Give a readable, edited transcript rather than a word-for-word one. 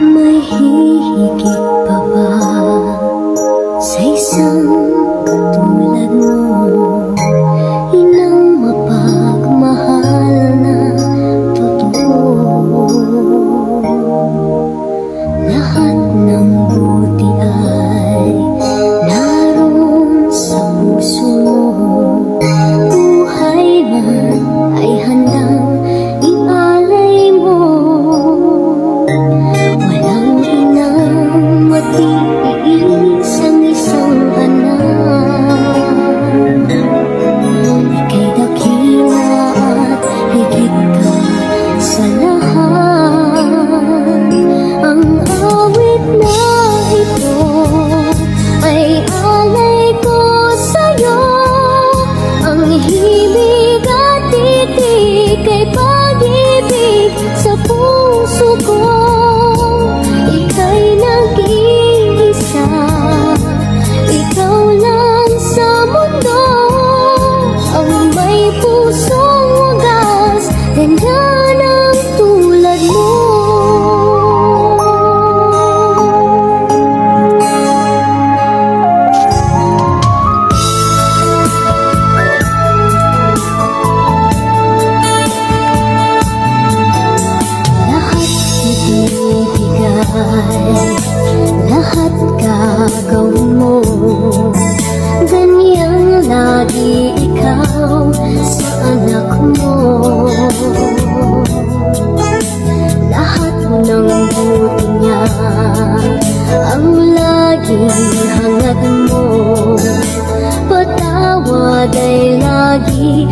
May hihigit pa ba sa isang katulad mo? Inang mapagmahal na totoo. Lahat ng buti ay naroon sa puso mo. Buhay man ay handang ialay mo. Walang inang matiis ang isang anak. Ika'y dakila at higit ka sa lahat. Ang awit na ito ay alay ko sa'yo. Ang himig at titik ay pag-ibig sa puso ko. Ika'y nag-iisa, ikaw lang sa mundo. Ang may pusong wagas, ganda ng tulad mo. Lahat gagawin mo, ganyang lagi ikaw sa anak mo. Lahat ng buti niya ang laging hangad mo. Patawad ay lagi